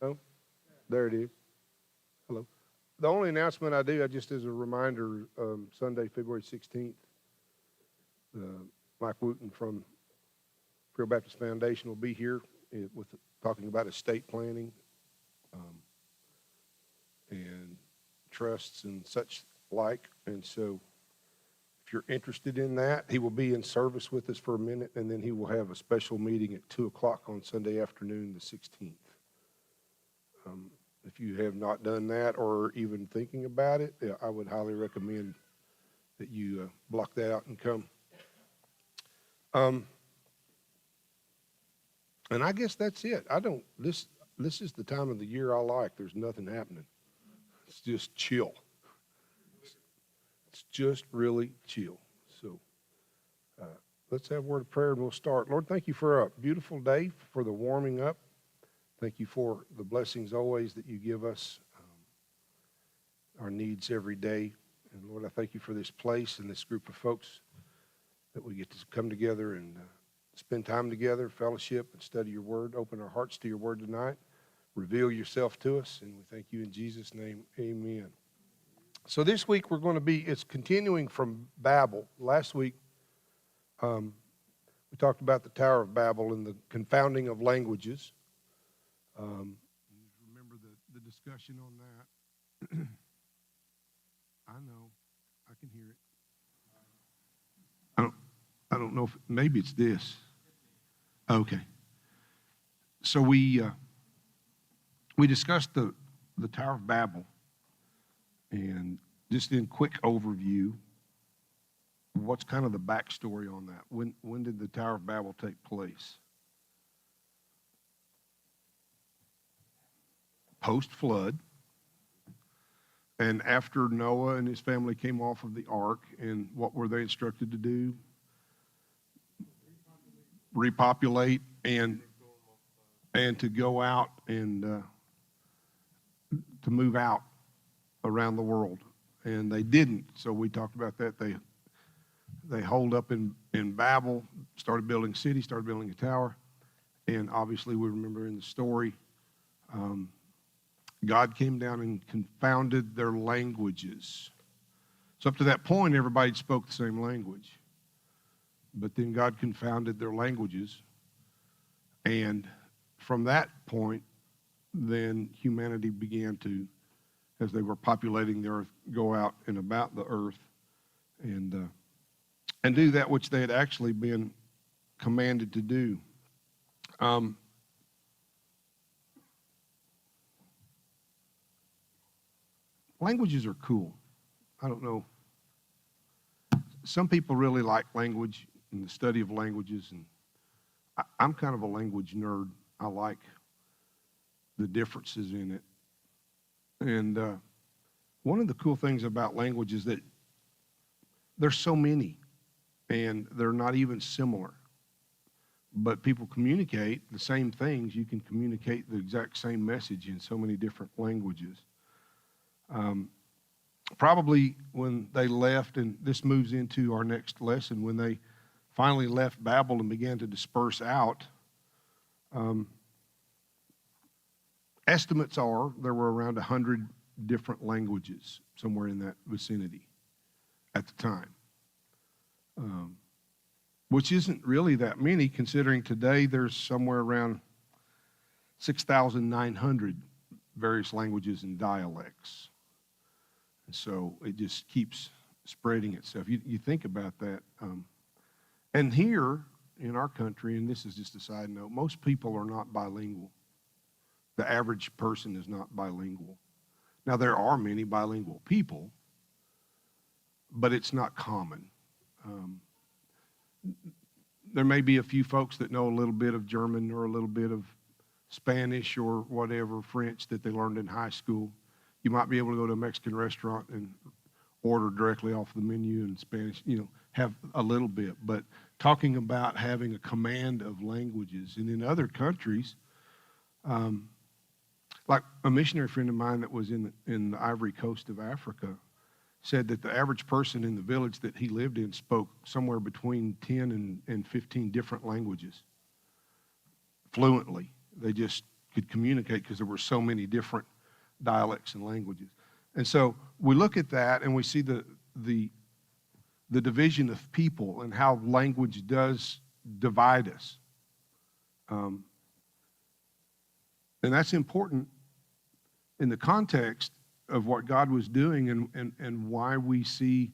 Oh, there it is. Hello. The only announcement I do, I just as a reminder, Sunday, February 16th, uh, Mike Wooten from Pure Baptist Foundation will be here with talking about estate planning um, and trusts and such like. And so if you're interested in that, he will be in service with us for a minute, and then he will have a special meeting at 2 o'clock on Sunday afternoon, the 16th. If you have not done that or even thinking about it, I would highly recommend that you block that out and come. Um, and I guess that's it. This is the time of the year I like. There's nothing happening. It's just chill. It's just really chill. So uh, let's have a word of prayer and we'll start. Lord, thank you for a beautiful day, for the warming up. Thank you for the blessings always that you give us, our needs every day. And Lord, I thank you for this place and this group of folks that we get to come together and spend time together, fellowship, and study your word. Open our hearts to your word tonight. Reveal yourself to us, and we thank you in Jesus' name. Amen. So this week it's continuing from Babel. Last week we talked about the Tower of Babel and the confounding of languages. Remember the discussion on that. I know. I can hear it. I don't know if maybe it's this. Okay. So we discussed the Tower of Babel, and just in quick overview, what's kind of the backstory on that? When did the Tower of Babel take place? Post-flood. And after Noah and his family came off of the ark, and what were they instructed to do? Repopulate and to go out and to move out around the world. And they didn't. So we talked about that. They holed up in Babel, started building cities, started building a tower. And obviously we remember in the story, God came down and confounded their languages. So up to that point, everybody spoke the same language. But then God confounded their languages. And from that point, then humanity began to, as they were populating the earth, go out and about the earth and do that which they had actually been commanded to do. Languages are cool. I don't know. Some people really like language and the study of languages, and I'm kind of a language nerd. I like the differences in it. And one of the cool things about language is that there's so many, and they're not even similar. But people communicate the same things. You can communicate the exact same message in so many different languages. Probably when they left, and this moves into our next lesson, when they finally left Babel and began to disperse out, estimates are there were around 100 different languages somewhere in that vicinity at the time, which isn't really that many considering today there's somewhere around 6,900 various languages and dialects. And so it just keeps spreading itself. You think about that. And here in our country, and this is just a side note, most people are not bilingual. The average person is not bilingual. Now, there are many bilingual people, but it's not common. There may be a few folks that know a little bit of German or a little bit of Spanish or whatever, French that they learned in high school. You might be able to go to a Mexican restaurant and order directly off the menu in Spanish, have a little bit. But talking about having a command of languages, and in other countries, like a missionary friend of mine that was in the Ivory Coast of Africa said that the average person in the village that he lived in spoke somewhere between 10 and 15 different languages fluently. They just could communicate because there were so many different dialects and languages. And so we look at that and we see the division of people and how language does divide us. And that's important in the context of what God was doing and why we see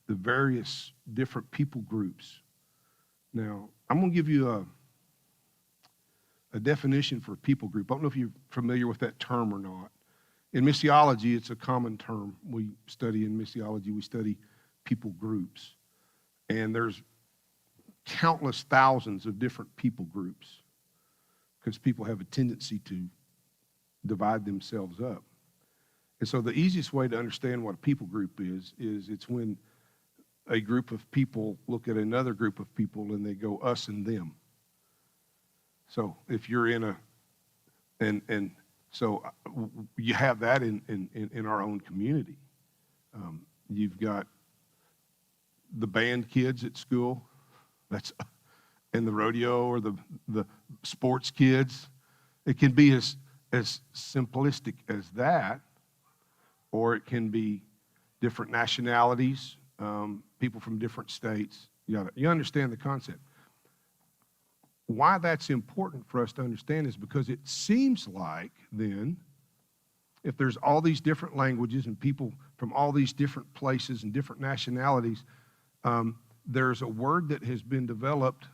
the various different people groups. Now, I'm going to give you a definition for people group. I don't know if you're familiar with that term or not. In missiology, it's a common term. We study in missiology, we study people groups. And there's countless thousands of different people groups because people have a tendency to divide themselves up. And so the easiest way to understand what a people group is it's when a group of people look at another group of people and they go us and them. So if you're in so you have that in our own community. You've got the band kids at school, that's in the rodeo, or the sports kids. It can be as simplistic as that, or it can be different nationalities, people from different states. You understand the concept. Why that's important for us to understand is because it seems like then, if there's all these different languages and people from all these different places and different nationalities, there's a word that has been developed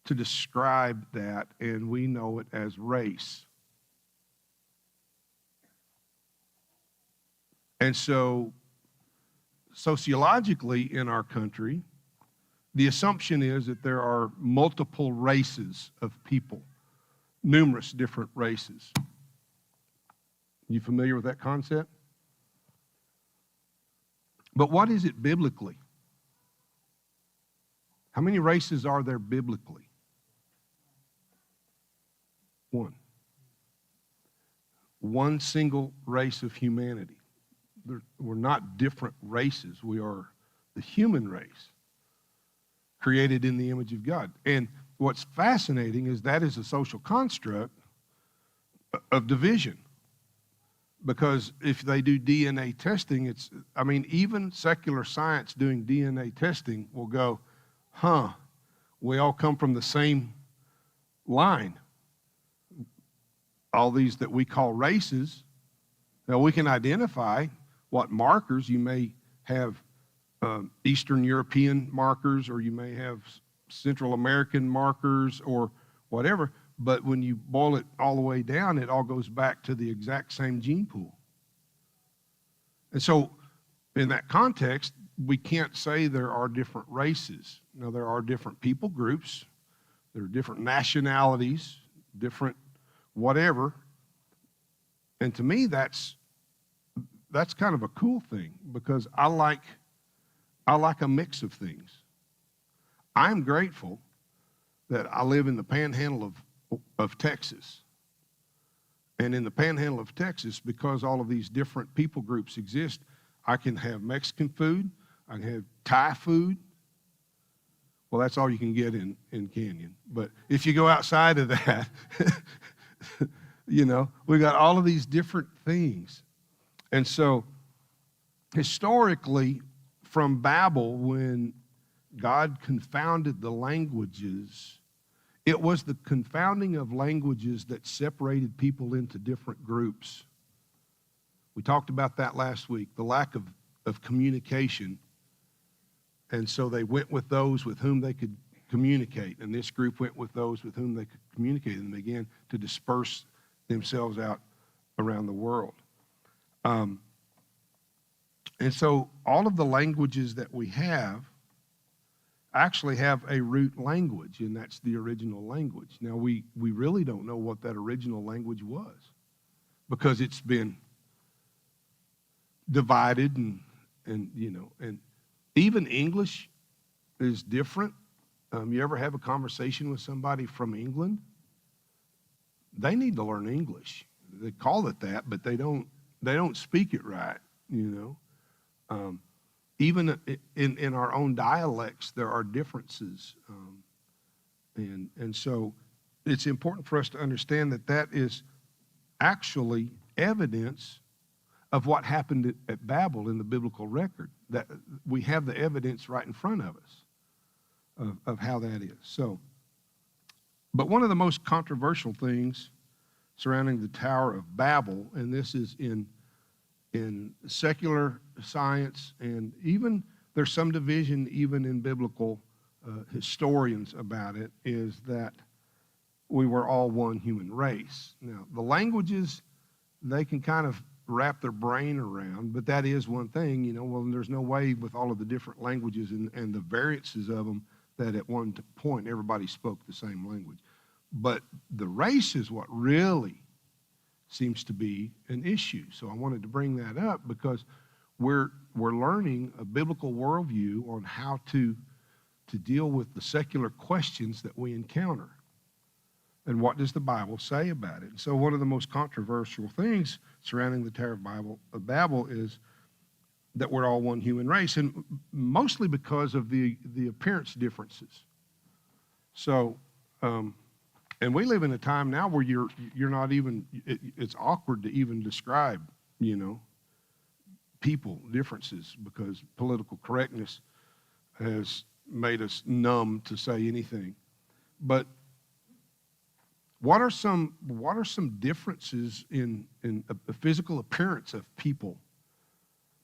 to describe that, and we know it as race. And so, sociologically in our country, the assumption is that there are multiple races of people, numerous different races. You familiar with that concept? But what is it biblically? How many races are there biblically? One. One single race of humanity. We're not different races. We are the human race, created in the image of God. And what's fascinating is that is a social construct of division. Because if they do DNA testing, even secular science doing DNA testing will go, we all come from the same line. All these that we call races, now we can identify what markers. You may have Eastern European markers, or you may have Central American markers, or whatever. But when you boil it all the way down, it all goes back to the exact same gene pool. And so, in that context, we can't say there are different races. Now, there are different people groups, there are different nationalities, different whatever. And to me, that's kind of a cool thing, because I like a mix of things. I'm grateful that I live in the panhandle of Texas. And in the panhandle of Texas, because all of these different people groups exist, I can have Mexican food, I can have Thai food. Well, that's all you can get in Canyon. But if you go outside of that, we got all of these different things. And so, historically, from Babel, when God confounded the languages, it was the confounding of languages that separated people into different groups. We talked about that last week, the lack of communication. And so they went with those with whom they could communicate. And this group went with those with whom they could communicate, and began to disperse themselves out around the world. And so all of the languages that we have actually have a root language, and that's the original language. Now, we really don't know what that original language was, because it's been divided, and even English is different. You ever have a conversation with somebody from England? They need to learn English. They call it that, but they don't speak it right, Even in our own dialects, there are differences. And so it's important for us to understand that that is actually evidence of what happened at Babel in the biblical record. That we have the evidence right in front of us of how that is. So, but one of the most controversial things surrounding the Tower of Babel, and this is in secular science, and even there's some division even in biblical historians about it, is that we were all one human race. Now, the languages, they can kind of wrap their brain around, but that is one thing, you know, well, there's no way with all of the different languages and the variances of them that at one point everybody spoke the same language. But the race is what really seems to be an issue. So I wanted to bring that up because we're learning a biblical worldview on how to deal with the secular questions that we encounter. And what does the Bible say about it? So one of the most controversial things surrounding the Tower of Babel is that we're all one human race, and mostly because of the appearance differences. So, and we live in a time now where you're not even, it's awkward to even describe, you know, people differences because political correctness has made us numb to say anything. But what are some differences in the physical appearance of people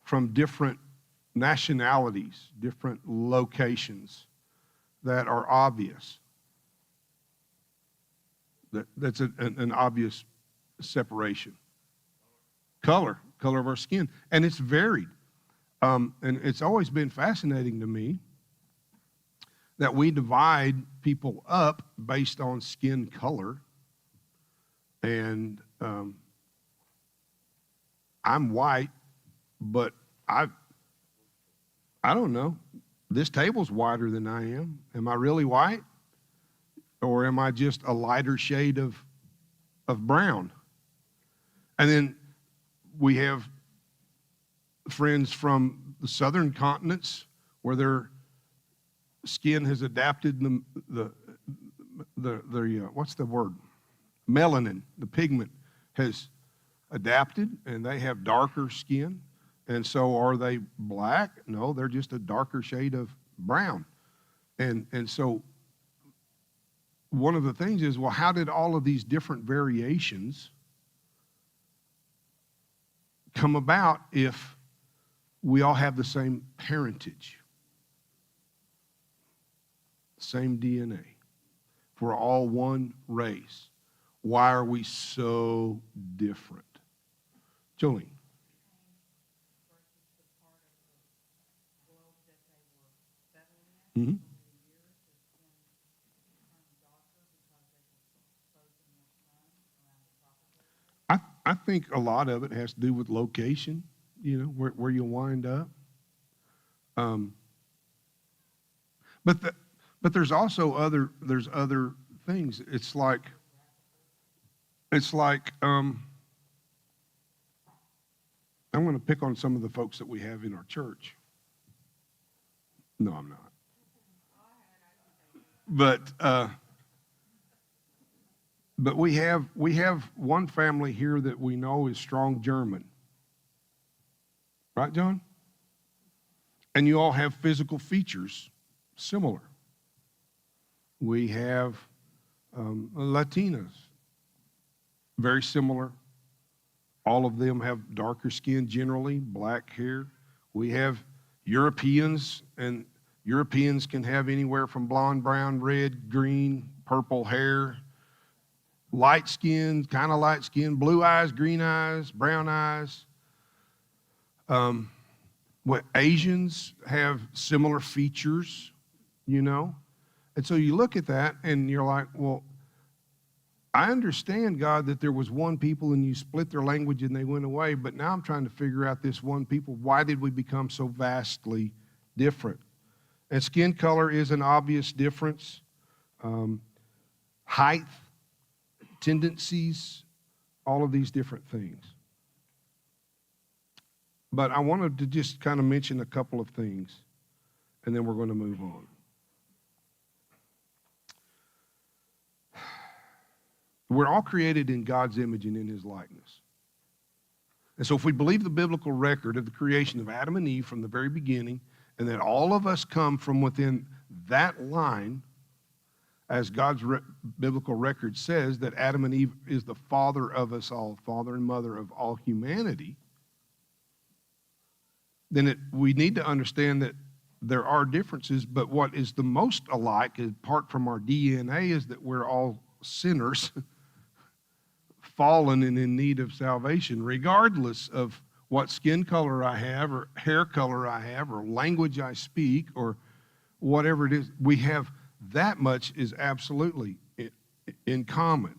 from different nationalities, different locations that are obvious? That's an obvious separation. Color of our skin, and it's varied. And it's always been fascinating to me that we divide people up based on skin color. And I'm white, but I don't know. This table's whiter than I am. Am I really white? Or am I just a lighter shade of brown? And then we have friends from the southern continents where their skin has adapted the what's the word? Melanin, the pigment has adapted, and they have darker skin. And so are they black? No, they're just a darker shade of brown. And so one of the things is, well, how did all of these different variations come about if we all have the same parentage, same DNA? If we're all one race, why are we so different? Jolene. Mm-hmm. I think a lot of it has to do with location, you know, where you wind up. But there's also other things. It's like I'm going to pick on some of the folks that we have in our church. No, I'm not. But we have one family here that we know is strong German. Right, John? And you all have physical features similar. We have Latinas, very similar. All of them have darker skin generally, black hair. We have Europeans, and Europeans can have anywhere from blonde, brown, red, green, purple hair. Light skin, kind of light skin, blue eyes, green eyes, brown eyes. Asians have similar features, you know. And so you look at that and you're like, well, I understand, God, that there was one people and you split their language and they went away, but now I'm trying to figure out this one people. Why did we become so vastly different? And skin color is an obvious difference. Height, tendencies, all of these different things. But I wanted to just kind of mention a couple of things, and then we're going to move on. We're all created in God's image and in his likeness. And so if we believe the biblical record of the creation of Adam and Eve from the very beginning, and that all of us come from within that line, as God's biblical record says, that Adam and Eve is the father of us all, father and mother of all humanity, then we need to understand that there are differences, but what is the most alike, apart from our DNA, is that we're all sinners, fallen and in need of salvation, regardless of what skin color I have or hair color I have or language I speak or whatever it is. We have that much is absolutely in common.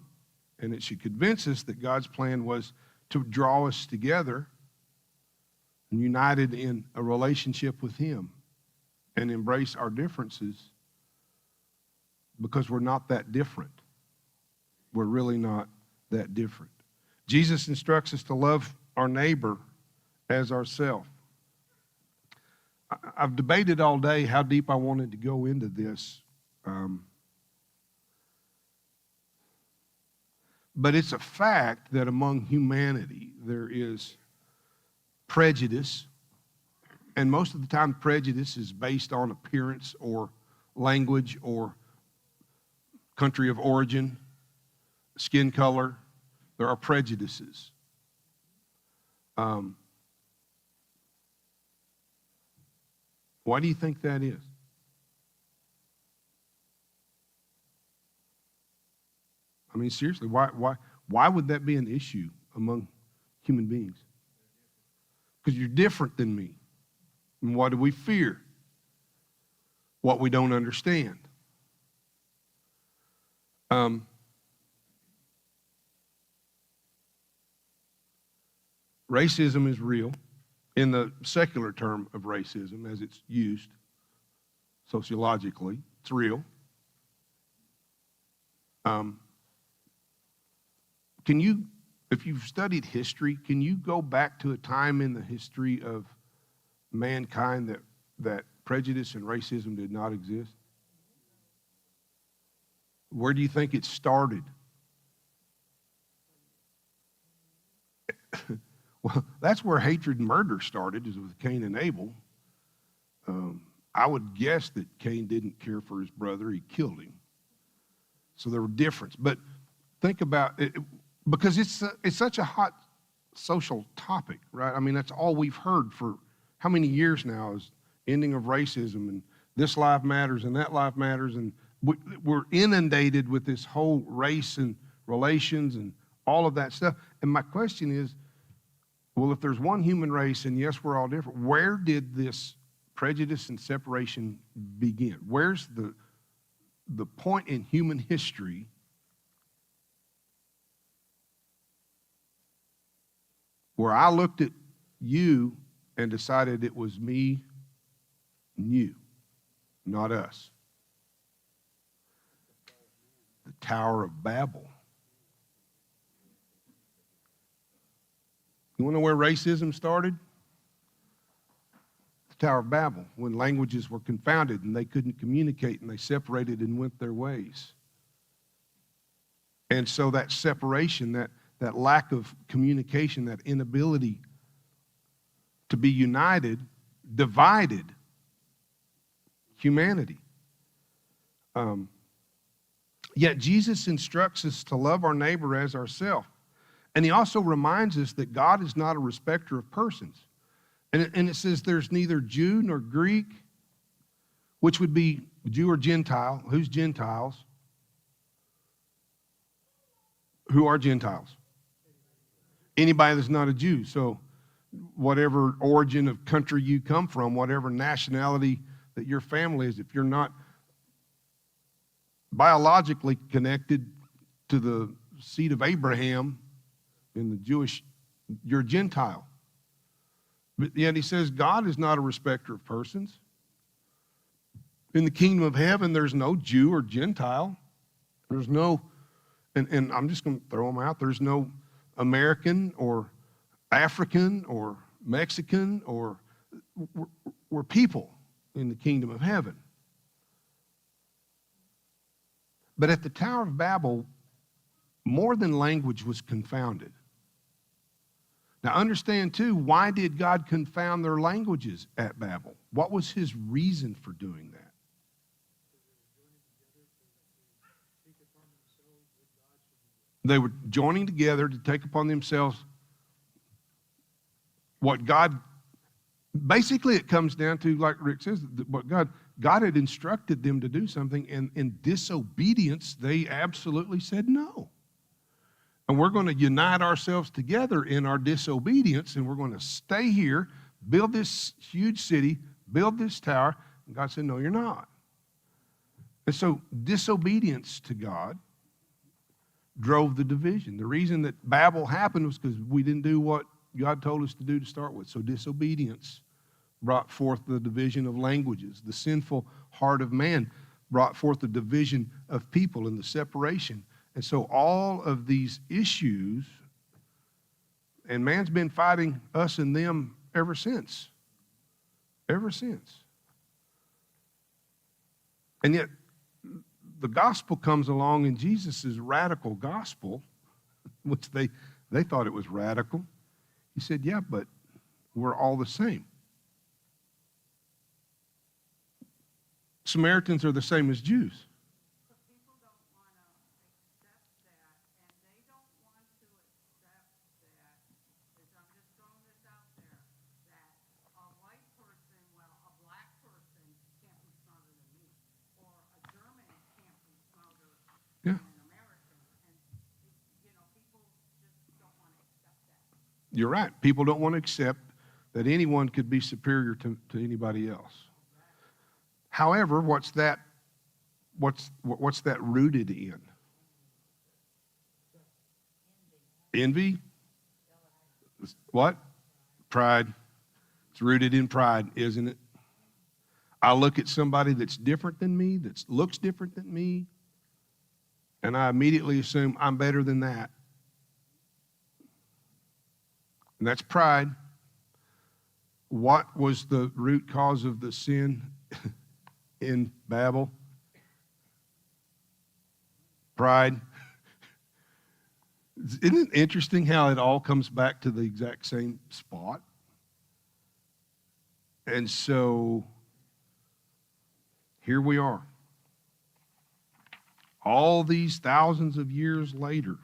And it should convince us that God's plan was to draw us together and united in a relationship with him and embrace our differences, because we're not that different. We're really not that different. Jesus instructs us to love our neighbor as ourselves. I've debated all day how deep I wanted to go into this. But it's a fact that among humanity there is prejudice, and most of the time prejudice is based on appearance or language or country of origin, skin color. There are prejudices. Why do you think that is? I mean, seriously, why would that be an issue among human beings? Because you're different than me. And what do we fear? What we don't understand. Racism is real in the secular term of racism as it's used sociologically. It's real. Can you, if you've studied history, can you go back to a time in the history of mankind that prejudice and racism did not exist? Where do you think it started? Well, that's where hatred and murder started, is with Cain and Abel. I would guess that Cain didn't care for his brother. He killed him. So there were differences. But think about it, because it's such a hot social topic, right? I mean, that's all we've heard for how many years now, is ending of racism and this life matters and that life matters. And we're inundated with this whole race and relations and all of that stuff. And my question is, well, if there's one human race, and yes, we're all different, where did this prejudice and separation begin? Where's the point in human history where I looked at you and decided it was me and you, not us? The Tower of Babel. You want to know where racism started? The Tower of Babel, when languages were confounded and they couldn't communicate and they separated and went their ways. And so that separation, that lack of communication, that inability to be united, divided humanity. Yet Jesus instructs us to love our neighbor as ourselves. And he also reminds us that God is not a respecter of persons. And it says there's neither Jew nor Greek, which would be Jew or Gentile. Who's Gentiles? Who are Gentiles? Anybody that's not a Jew. So whatever origin of country you come from, whatever nationality that your family is, if you're not biologically connected to the seed of Abraham in the Jewish, you're a Gentile. But yet he says God is not a respecter of persons. In the kingdom of heaven, there's no Jew or Gentile. There's no, and I'm just going to throw them out, there's no American or African or Mexican, or we're people in the kingdom of heaven. But at the Tower of Babel, more than language, was confounded. Now understand too, why did God confound their languages at Babel? What was his reason for doing that? They were joining together to take upon themselves what God, basically it comes down to, like Rick says, what God had instructed them to do something, and in disobedience, they absolutely said no. And we're going to unite ourselves together in our disobedience, and we're going to stay here, build this huge city, build this tower. And God said, no, you're not. And so disobedience to God drove the division. The reason that Babel happened was because we didn't do what God told us to do to start with. So disobedience brought forth the division of languages. The sinful heart of man brought forth the division of people and the separation. And so all of these issues, and man's been fighting us and them ever since. Ever since. And yet, the gospel comes along, and Jesus' radical gospel, which they thought it was radical. He said, yeah, but we're all the same. Samaritans are the same as Jews. Yeah. You're right. People don't want to accept that anyone could be superior to anybody else. However, what's that rooted in? Envy? What? Pride. It's rooted in pride, isn't it? I look at somebody that's different than me, that looks different than me, and I immediately assume I'm better than that. And that's pride. What was the root cause of the sin in Babel? Pride. Isn't it interesting how it all comes back to the exact same spot? And so here we are. All these thousands of years later,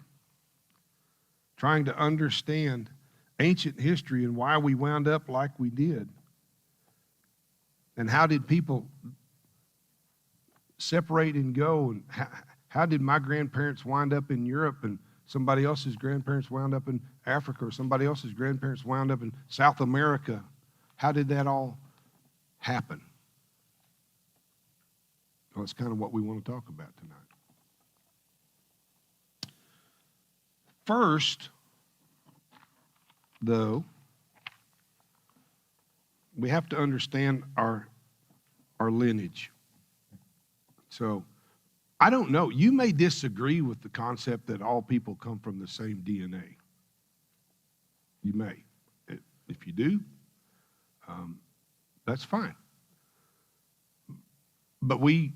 trying to understand ancient history and why we wound up like we did. And how did people separate and go? And how did my grandparents wind up in Europe, and somebody else's grandparents wound up in Africa, or somebody else's grandparents wound up in South America? How did that all happen? Well, that's kind of what we want to talk about tonight. First, though, we have to understand our lineage. So, I don't know. You may disagree with the concept that all people come from the same DNA. You may. If you do, that's fine. But we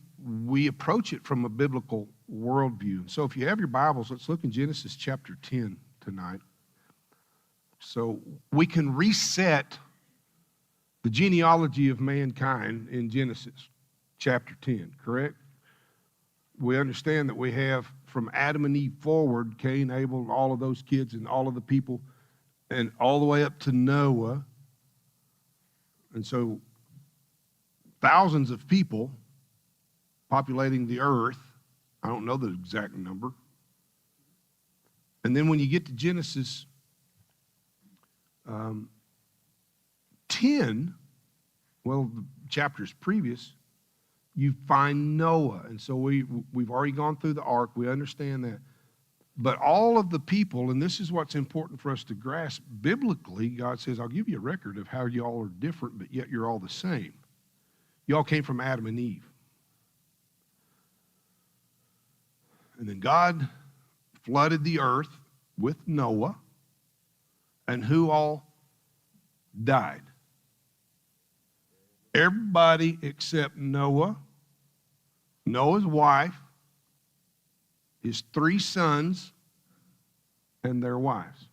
approach it from a biblical worldview. So if you have your Bibles, let's look in Genesis chapter 10 tonight. So we can reset the genealogy of mankind in Genesis chapter 10, correct? We understand that we have from Adam and Eve forward, Cain, Abel, all of those kids and all of the people, and all the way up to Noah. And so thousands of people populating the earth. I don't know the exact number. And then when you get to Genesis 10, well, the chapters previous, you find Noah. And so we've already gone through the ark. We understand that. But all of the people, and this is what's important for us to grasp, biblically, God says, I'll give you a record of how you all are different, but yet you're all the same. You all came from Adam and Eve. And then God flooded the earth with Noah, and who all died? Everybody except Noah, Noah's wife, his 3 sons, and their wives.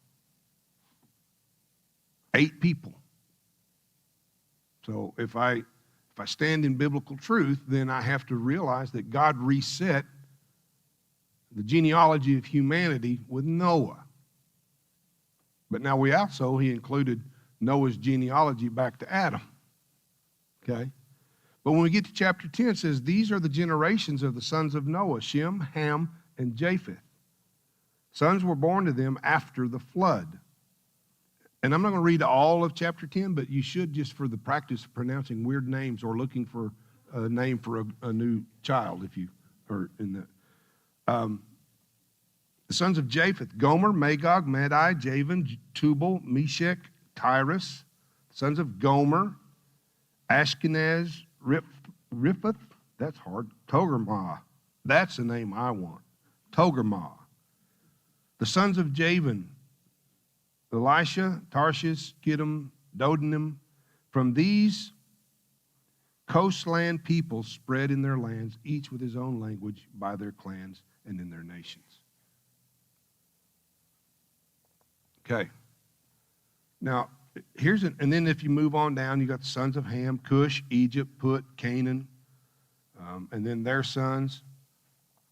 8 people. So if I stand in biblical truth, then I have to realize that God reset the genealogy of humanity with Noah. But now he included Noah's genealogy back to Adam. Okay? But when we get to chapter 10, it says, these are the generations of the sons of Noah, Shem, Ham, and Japheth. Sons were born to them after the flood. And I'm not going to read all of chapter 10, but you should, just for the practice of pronouncing weird names or looking for a name for a new child, if you are in that. The sons of Japheth, Gomer, Magog, Madai, Javan, Tubal, Meshech, Tyrus. The sons of Gomer, Ashkenaz, Riphath, that's hard, Togarmah. That's the name I want, Togarmah. The sons of Javan, Elisha, Tarshish, Kittim, Dodanim. From these coastland peoples spread in their lands, each with his own language, by their clans and in their nations. Okay. Now, and then if you move on down, you got the sons of Ham, Cush, Egypt, Put, Canaan, and then their sons.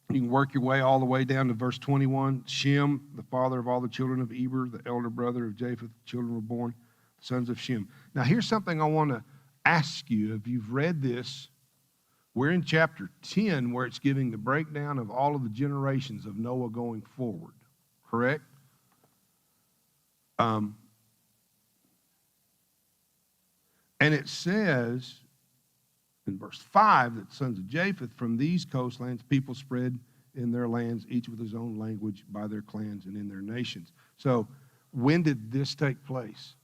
You can work your way all the way down to verse 21. Shem, the father of all the children of Eber, the elder brother of Japheth, children were born, the sons of Shem. Now, here's something I want to ask you. If you've read this, we're in chapter 10, where it's giving the breakdown of all of the generations of Noah going forward, correct? And it says in verse 5 that the sons of Japheth, from these coastlands, people spread in their lands, each with his own language, by their clans and in their nations. So when did this take place?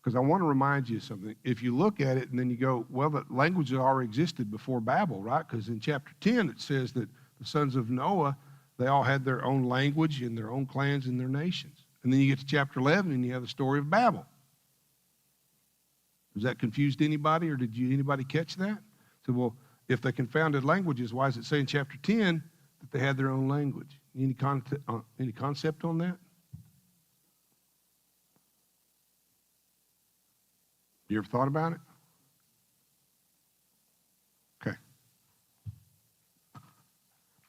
Because I want to remind you of something. If you look at it and then you go, well, the language had already existed before Babel, right? Because in chapter 10 it says that the sons of Noah, they all had their own language and their own clans and their nations. And then you get to chapter 11 and you have the story of Babel. Has that confused anybody, or did anybody catch that? So, well, if they confounded languages, why does it say in chapter 10 that they had their own language? Any concept on that? You ever thought about it? Okay.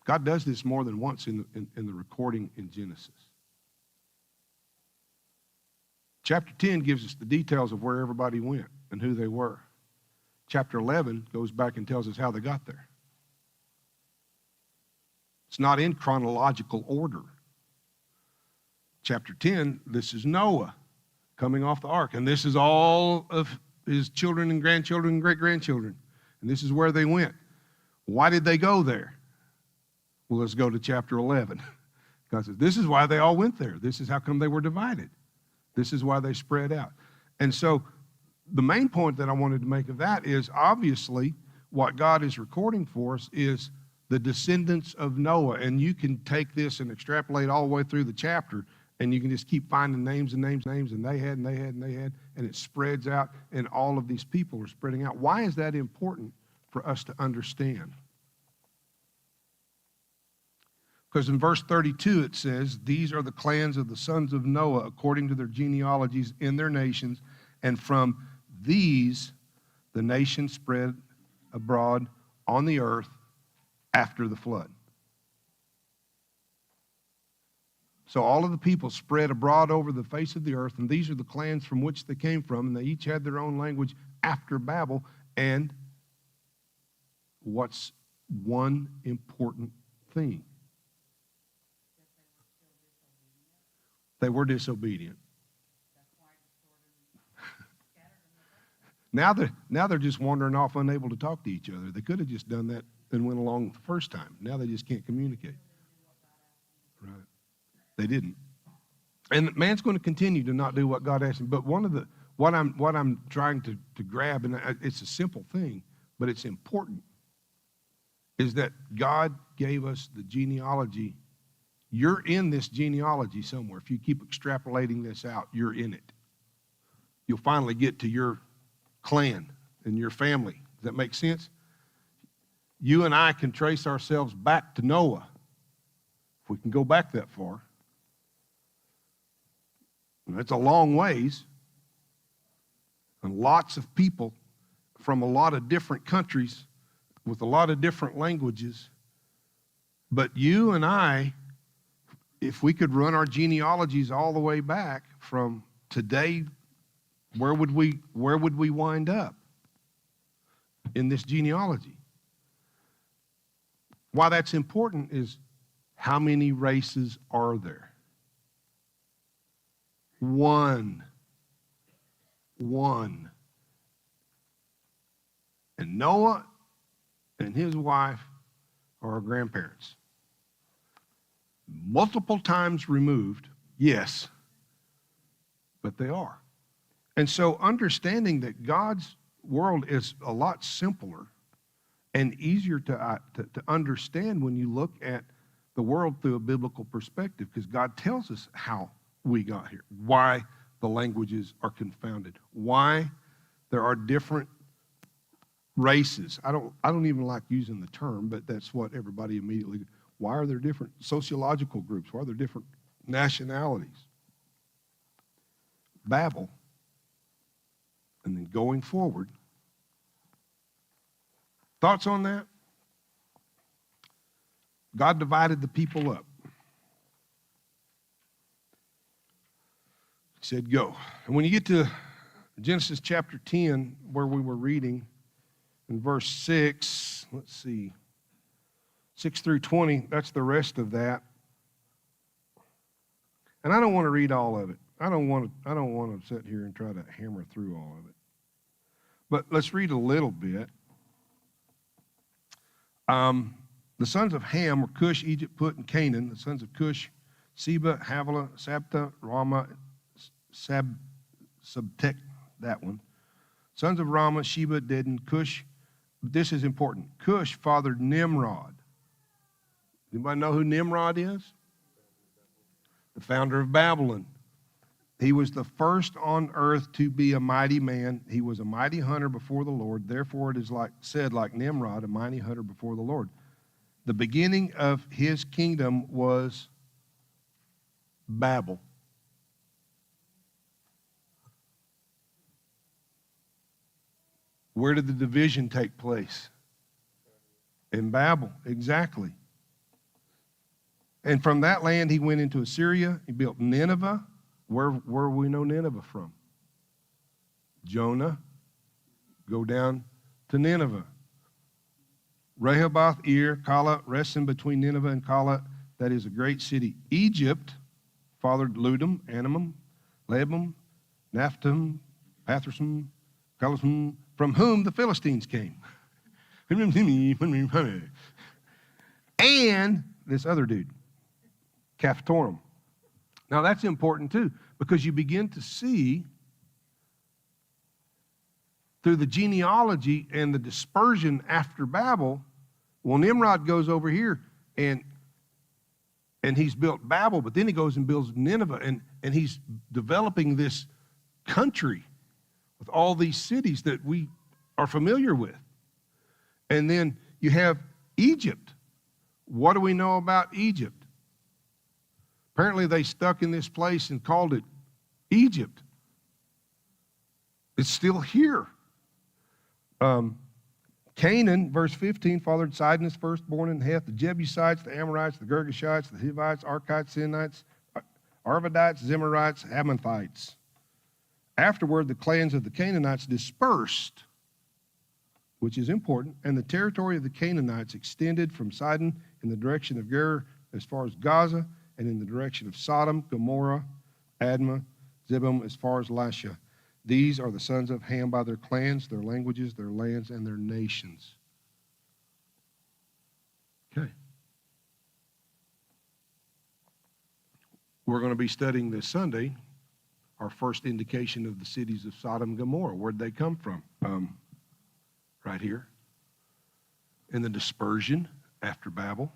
God does this more than once in the recording in Genesis. Chapter 10 gives us the details of where everybody went and who they were. Chapter 11 goes back and tells us how they got there. It's not in chronological order. Chapter 10, this is Noah coming off the ark, and this is all of his children and grandchildren and great-grandchildren, and this is where they went. Why did they go there? Well, let's go to chapter 11. God says, this is why they all went there. This is how come they were divided. This is why they spread out. And so the main point that I wanted to make of that is, obviously what God is recording for us is the descendants of Noah. And you can take this and extrapolate all the way through the chapter, and you can just keep finding names and names and names, and they had, and they had, and they had, and it spreads out, and all of these people are spreading out. Why is that important for us to understand? Because in verse 32 it says, these are the clans of the sons of Noah according to their genealogies in their nations, and from these the nation spread abroad on the earth after the flood. So all of the people spread abroad over the face of the earth, and these are the clans from which they came from, and they each had their own language after Babel. And what's one important thing? They were disobedient. Now they're just wandering off, unable to talk to each other. They could have just done that and went along the first time. Now they just can't communicate. Right. They didn't. And man's going to continue to not do what God asked him. But what I'm trying to grab, and it's a simple thing, but it's important, is that God gave us the genealogy. You're in this genealogy somewhere. If you keep extrapolating this out, you're in it. You'll finally get to your clan and your family. Does that make sense? You and I can trace ourselves back to Noah, if we can go back that far. It's a long ways, and lots of people from a lot of different countries with a lot of different languages. But you and I, if we could run our genealogies all the way back from today, where would we wind up in this genealogy? Why that's important is, how many races are there? One. And Noah and his wife are our grandparents. Multiple times removed, yes, but they are. And so understanding that God's world is a lot simpler and easier to understand when you look at the world through a biblical perspective, because God tells us how we got here, why the languages are confounded, why there are different races. I don't even like using the term, but that's what everybody immediately, why are there different sociological groups? Why are there different nationalities? Babel, and then going forward. Thoughts on that? God divided the people up. He said, go. And when you get to Genesis chapter 10, where we were reading, in verse 6, let's see, 6 through 20, that's the rest of that. And I don't want to read all of it. I don't want to sit here and try to hammer through all of it. But let's read a little bit. The sons of Ham were Cush, Egypt, Put, and Canaan. The sons of Cush, Seba, Havilah, Sabta, Ramah, Sabtek, that one. Sons of Ramah, Sheba, Dedan, Cush. This is important. Cush fathered Nimrod. Anybody know who Nimrod is? The founder of Babylon. He was the first on earth to be a mighty man. He was a mighty hunter before the Lord. Therefore, it is like Nimrod, a mighty hunter before the Lord. The beginning of his kingdom was Babel. Where did the division take place? In Babel, exactly. And from that land, he went into Assyria. He built Nineveh. Where we know Nineveh from? Jonah. Go down to Nineveh. Rehoboth, Ir, Kala, Resen between Nineveh and Kala. That is a great city. Egypt fathered Ludum, Anamim, Lebam, Naphtum, Pathrasim, Kalasum, from whom the Philistines came. And this other dude, Caphtorim. Now that's important too, because you begin to see through the genealogy and the dispersion after Babel. Well, Nimrod goes over here and he's built Babel, but then he goes and builds Nineveh, and he's developing this country with all these cities that we are familiar with. And then you have Egypt. What do we know about Egypt? Apparently they stuck in this place and called it Egypt. It's still here. Canaan, verse 15, fathered Sidon, his firstborn, and Heth, the Jebusites, the Amorites, the Girgashites, the Hivites, Arkites, Sinites, Arvadites, Zemarites, Hamathites. Afterward, the clans of the Canaanites dispersed, which is important, and the territory of the Canaanites extended from Sidon in the direction of Gerar as far as Gaza, and in the direction of Sodom, Gomorrah, Admah, Zebulun, as far as Lasha. These are the sons of Ham by their clans, their languages, their lands, and their nations. Okay. We're going to be studying this Sunday our first indication of the cities of Sodom and Gomorrah. Where'd they come from? Right here. In the dispersion after Babel.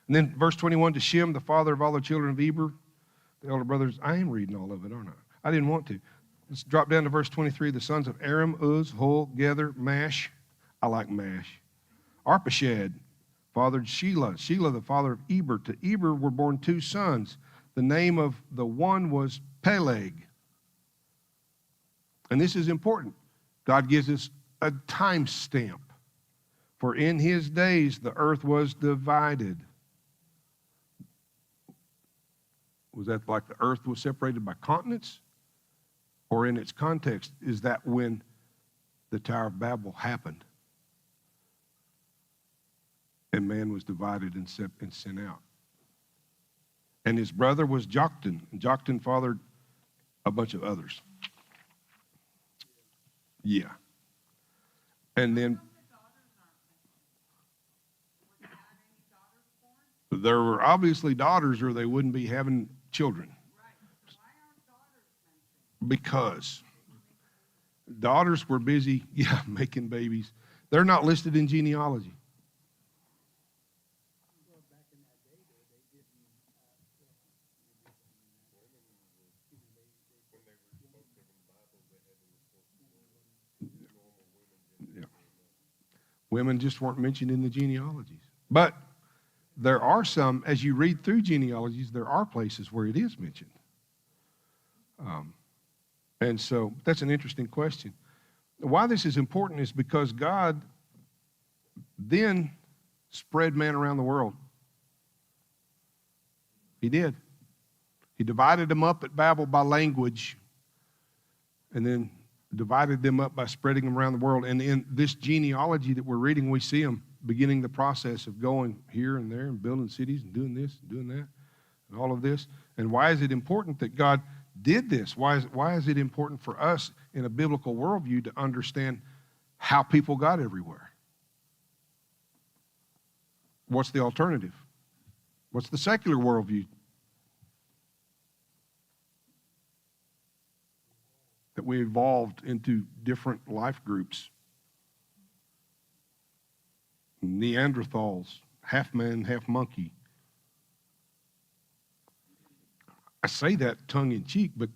And then verse 21, to Shem, the father of all the children of Eber, the elder brothers. I am reading all of it, aren't I? I didn't want to. Let's drop down to verse 23. The sons of Aram, Uz, Hul, Gether, Mash. I like Mash. Arpachshad fathered Shelah. Shelah, the father of Eber. To Eber were born two sons. The name of the one was Peleg. And this is important. God gives us a time stamp. For in his days the earth was divided. Was that like the earth was separated by continents? Or in its context, is that when the Tower of Babel happened and man was divided and sent out? And his brother was Joktan, and Joktan fathered a bunch of others. Yeah. And then there were obviously daughters, or they wouldn't be having children. Because daughters were busy, making babies. They're not listed in genealogy. Yeah. Women just weren't mentioned in the genealogies. But there are some, as you read through genealogies, there are places where it is mentioned. And so that's an interesting question. Why this is important is because God then spread man around the world. He did. He divided them up at Babel by language, and then divided them up by spreading them around the world. And in this genealogy that we're reading, we see them beginning the process of going here and there and building cities and doing this and doing that and all of this. And why is it important that God did this? Why is it important for us in a biblical worldview to understand how people got everywhere? What's the alternative? What's the secular worldview? That we evolved into different life groups. Neanderthals, half man, half monkey. I say that tongue in cheek, but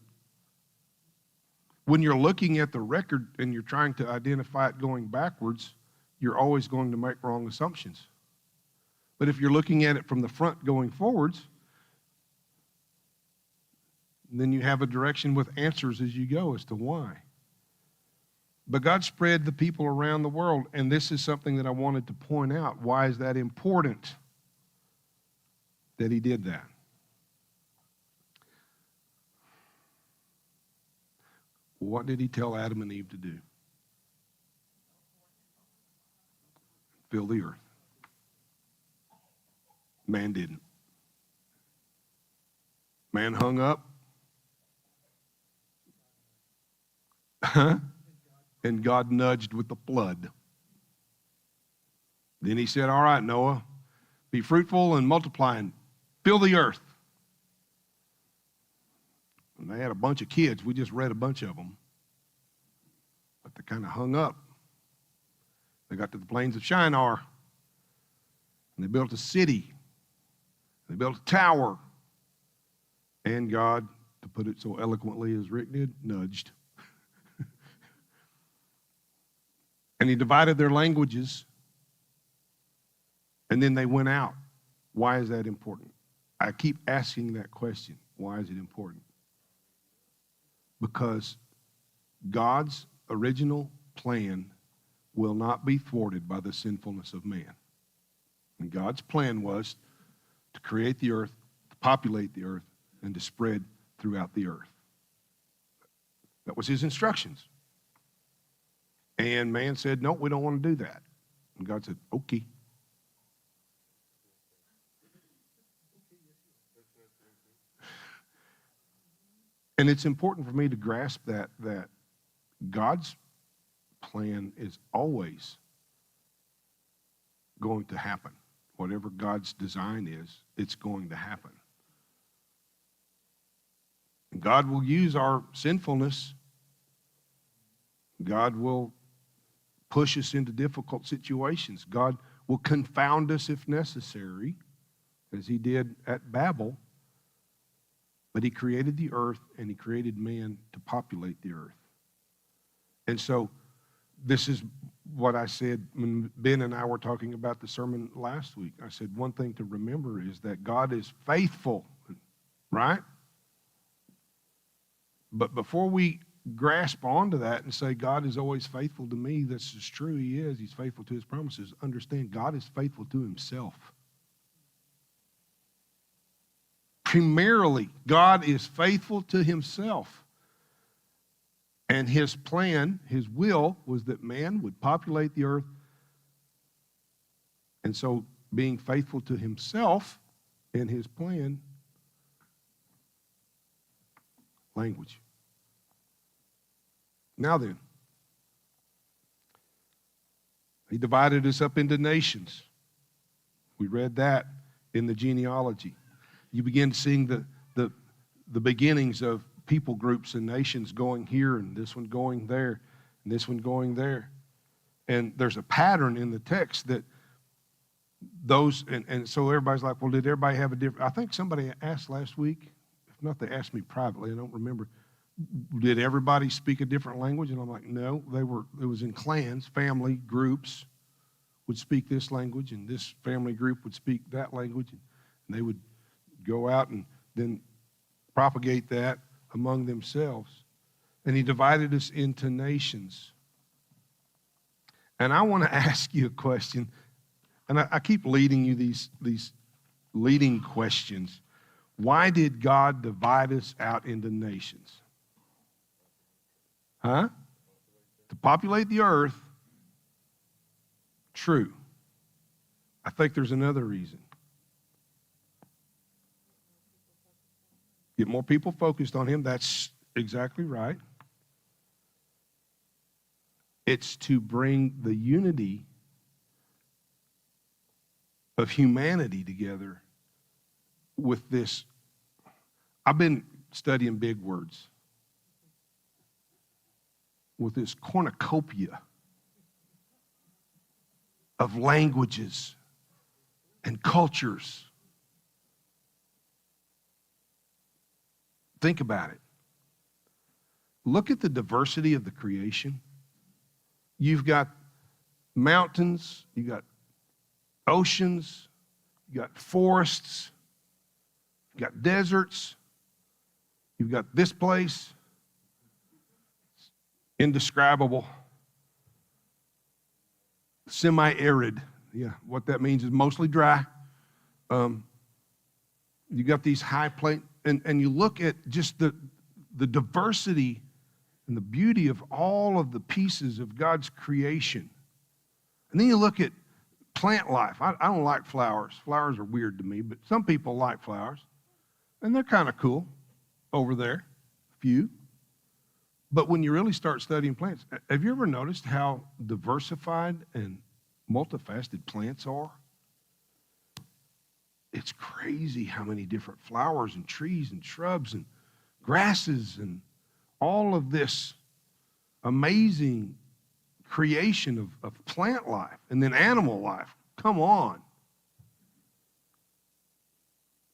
when you're looking at the record and you're trying to identify it going backwards, you're always going to make wrong assumptions. But if you're looking at it from the front going forwards, then you have a direction with answers as you go as to why. But God spread the people around the world, and this is something that I wanted to point out. Why is that important that he did that? What did he tell Adam and Eve to do? Fill the earth. Man didn't. Man hung up. And God nudged with the flood. Then he said, all right, Noah, be fruitful and multiply and fill the earth. And they had a bunch of kids. We just read a bunch of them. But they kind of hung up. They got to the plains of Shinar. And they built a city. They built a tower. And God, to put it so eloquently as Rick did, nudged. And he divided their languages. And then they went out. Why is that important? I keep asking that question. Why is it important? Because God's original plan will not be thwarted by the sinfulness of man. And God's plan was to create the earth, to populate the earth, and to spread throughout the earth. That was his instructions. And man said, no, we don't want to do that. And God said, okay. And it's important for me to grasp that God's plan is always going to happen. Whatever God's design is, it's going to happen. God will use our sinfulness. God will push us into difficult situations. God will confound us if necessary, as he did at Babel. But he created the earth and he created man to populate the earth. And so this is what I said when Ben and I were talking about the sermon last week. I said one thing to remember is that God is faithful. right? But before we grasp onto that and say God is always faithful to me, this is true, he is. He's faithful to his promises. Understand, God is faithful to himself. Primarily, God is faithful to himself. And his plan, his will, was that man would populate the earth. And so, being faithful to himself in his plan, language. Now then, he divided us up into nations. We read that in the genealogy. You begin seeing the beginnings of people groups and nations going here, and this one going there, and this one going there. And there's a pattern in the text that those, and so everybody's like, well, did everybody have a different, I think somebody asked last week, if not, they asked me privately, I don't remember, did everybody speak a different language? And I'm like, no, it was in clans, family groups would speak this language, and this family group would speak that language, and they would go out and then propagate that among themselves. And he divided us into nations. And I want to ask you a question, and I keep leading you these leading questions. Why did God divide us out into nations? Huh? To populate the earth. True. I think there's another reason. Get more people focused on him. That's exactly right. It's to bring the unity of humanity together with this. I've been studying big words. With this cornucopia of languages and cultures. Think about it. Look at the diversity of the creation. You've got mountains, you've got oceans, you've got forests, you've got deserts, you've got this place, indescribable, semi-arid. Yeah, what that means is mostly dry. You got these high plains, and you look at just the diversity and the beauty of all of the pieces of God's creation. And then you look at plant life. I don't like flowers. Flowers are weird to me, but some people like flowers. And they're kind of cool over there, a few. But when you really start studying plants, have you ever noticed how diversified and multifaceted plants are? It's crazy how many different flowers and trees and shrubs and grasses and all of this amazing creation of plant life and then animal life. Come on.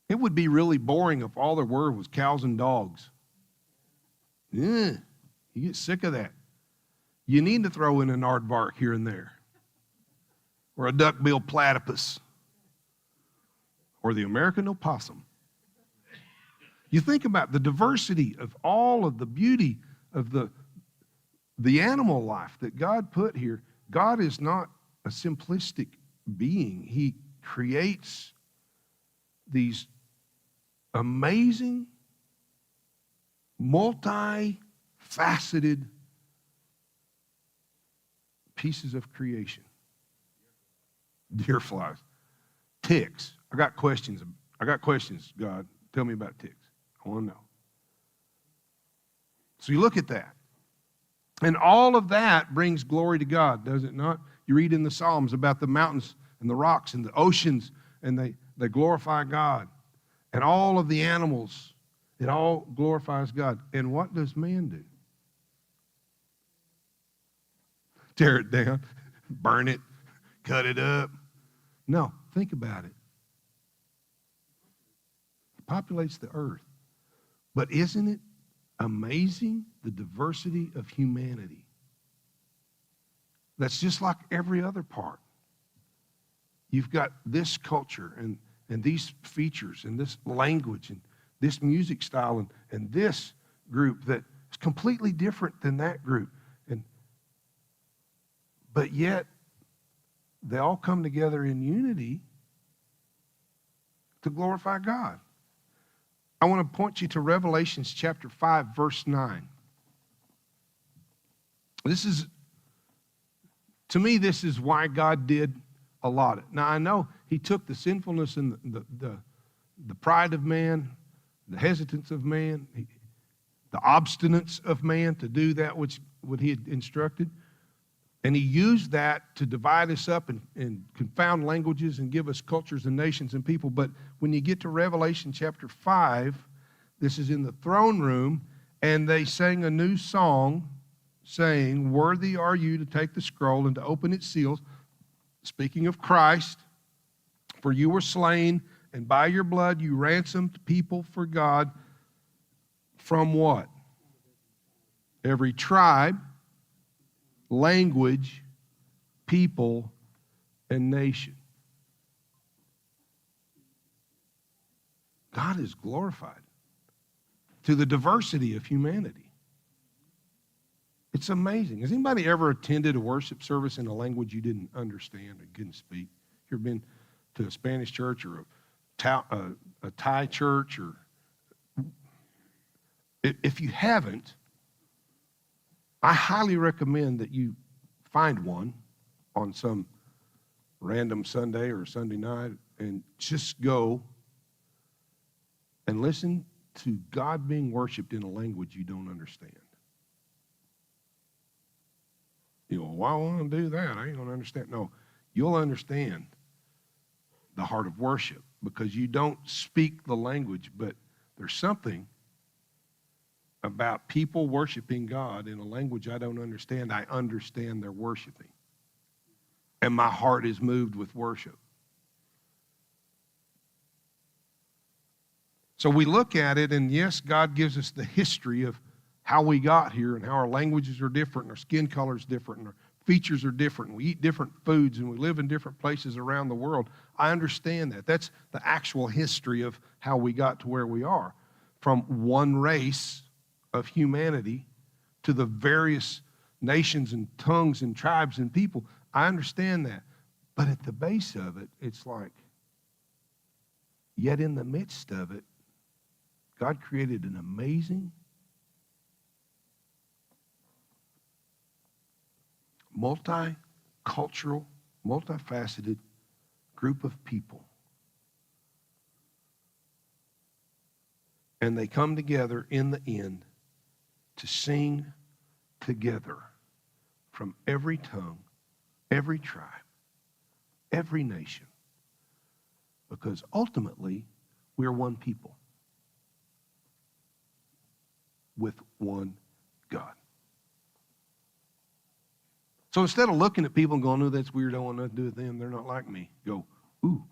It would be really boring if all there were was cows and dogs. Yeah, you get sick of that. You need to throw in an aardvark here and there, or a duck-billed platypus, or the American opossum. You think about the diversity of all of the beauty of the animal life that God put here. God is not a simplistic being. He creates these amazing, multi-faceted pieces of creation. Deer flies, ticks. I got questions, God. Tell me about ticks. I want to know. So you look at that. And all of that brings glory to God, does it not? You read in the Psalms about the mountains and the rocks and the oceans, and they glorify God. And all of the animals, it all glorifies God. And what does man do? Tear it down, burn it, cut it up. No, think about it. It populates the earth. But isn't it amazing, the diversity of humanity? That's just like every other part. You've got this culture and these features and this language and this music style and this group that is completely different than that group. But yet, they all come together in unity to glorify God. I want to point you to Revelations chapter 5, verse 9. To me, this is why God did a lot. Now, I know he took the sinfulness and the pride of man, the hesitance of man, the obstinance of man to do that which what he had instructed. And he used that to divide us up and confound languages and give us cultures and nations and people. But when you get to Revelation chapter 5, this is in the throne room, and they sang a new song saying, "Worthy are you to take the scroll and to open its seals," speaking of Christ, "for you were slain, and by your blood you ransomed people for God from" what? "Every tribe, language, people, and nation." God is glorified to the diversity of humanity. It's amazing. Has anybody ever attended a worship service in a language you didn't understand or couldn't speak? You ever been to a Spanish church or a Thai church? Or if you haven't, I highly recommend that you find one on some random Sunday or Sunday night and just go and listen to God being worshiped in a language you don't understand. You know, why want to do that? I ain't going to understand. No, you'll understand the heart of worship because you don't speak the language, but there's something about people worshiping God in a language I don't understand. I understand they're worshiping. And my heart is moved with worship. So we look at it, and yes, God gives us the history of how we got here and how our languages are different, and our skin color is different, and our features are different, and we eat different foods, and we live in different places around the world. I understand that. That's the actual history of how we got to where we are. From one race of humanity to the various nations and tongues and tribes and people. I understand that. But at the base of it, it's like, yet in the midst of it, God created an amazing, multicultural, multifaceted group of people. And they come together in the end to sing together from every tongue, every tribe, every nation. Because ultimately, we're one people with one God. So instead of looking at people and going, "No, that's weird, I don't want nothing to do with them, they're not like me," go, "Ooh,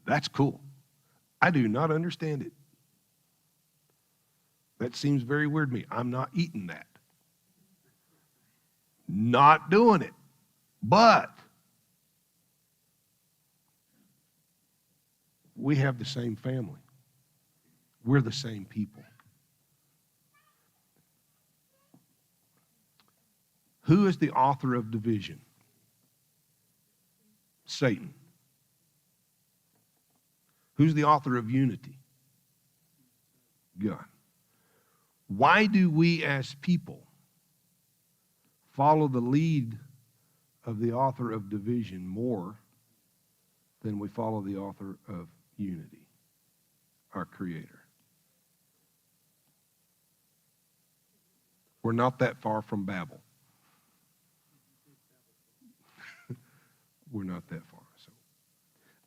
that's cool. I do not understand it. That seems very weird to me. I'm not eating that. Not doing it. But we have the same family. We're the same people." Who is the author of division? Satan. Who's the author of unity? God. Why do we as people follow the lead of the author of division more than we follow the author of unity, our Creator? We're not that far from Babel. We're not that far. So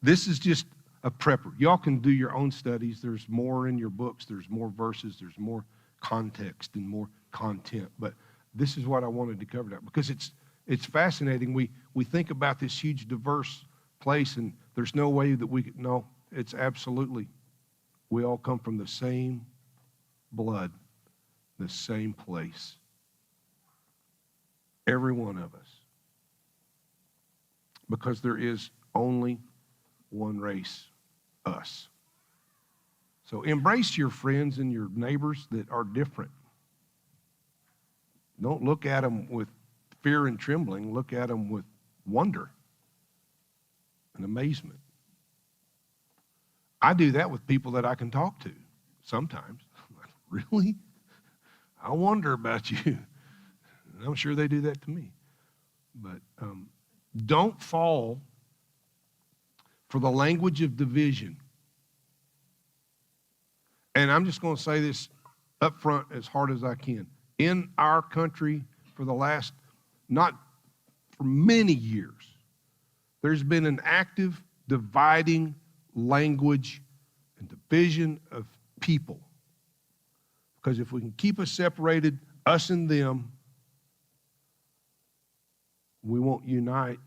this is just a prepper. Y'all can do your own studies. There's more in your books. There's more verses. There's more context and more content. But this is what I wanted to cover that because it's fascinating. We think about this huge, diverse place, and there's no way that we could. No, it's absolutely. We all come from the same blood, the same place. Every one of us. Because there is only one race, us. So embrace your friends and your neighbors that are different. Don't look at them with fear and trembling. Look at them with wonder and amazement. I do that with people that I can talk to sometimes. Really? I wonder about you. And I'm sure they do that to me. But don't fall for the language of division. And I'm just going to say this up front as hard as I can. In our country, for the last, not for many years, there's been an active dividing language and division of people. Because if we can keep us separated, us and them, we won't unite.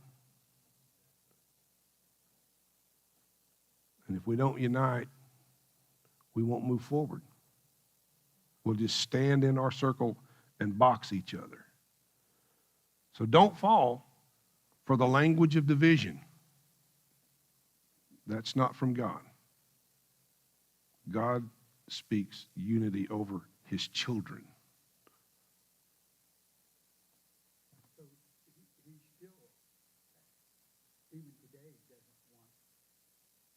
And if we don't unite, we won't move forward. We'll just stand in our circle and box each other. So don't fall for the language of division. That's not from God. God speaks unity over his children. So he still, even today, doesn't want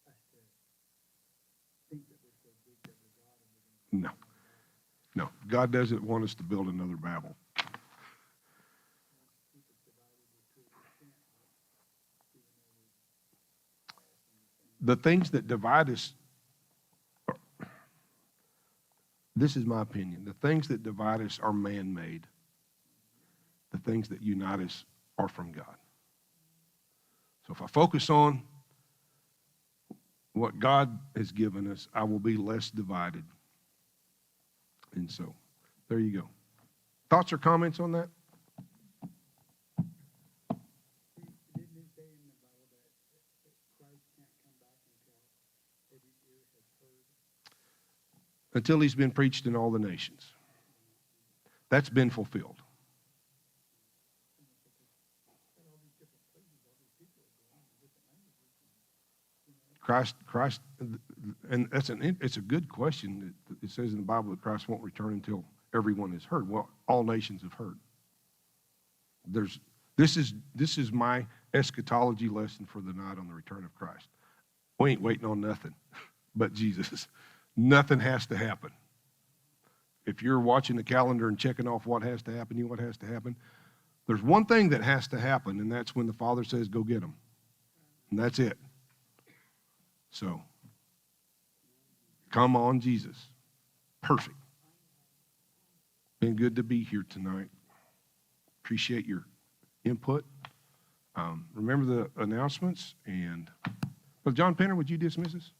us to think that we're so big that we're God and we're going to... No. God doesn't want us to build another Babel. The things that divide us, this is my opinion, the things that divide us are man-made. The things that unite us are from God. So if I focus on what God has given us, I will be less divided. And so, there you go. Thoughts or comments on that? Didn't it say in the Bible that Christ can't come back until every ear has heard? Until he's been preached in all the nations. That's been fulfilled. Christ, and it's a good question. It says in the Bible that Christ won't return until everyone has heard. Well, all nations have heard. This is my eschatology lesson for the night on the return of Christ. We ain't waiting on nothing but Jesus. Nothing has to happen. If you're watching the calendar and checking off what has to happen, you know what has to happen? There's one thing that has to happen, and that's when the Father says, go get them. And that's it. So, come on, Jesus. Perfect. Been good to be here tonight. Appreciate your input. Remember the announcements. And Brother John Penner, would you dismiss us?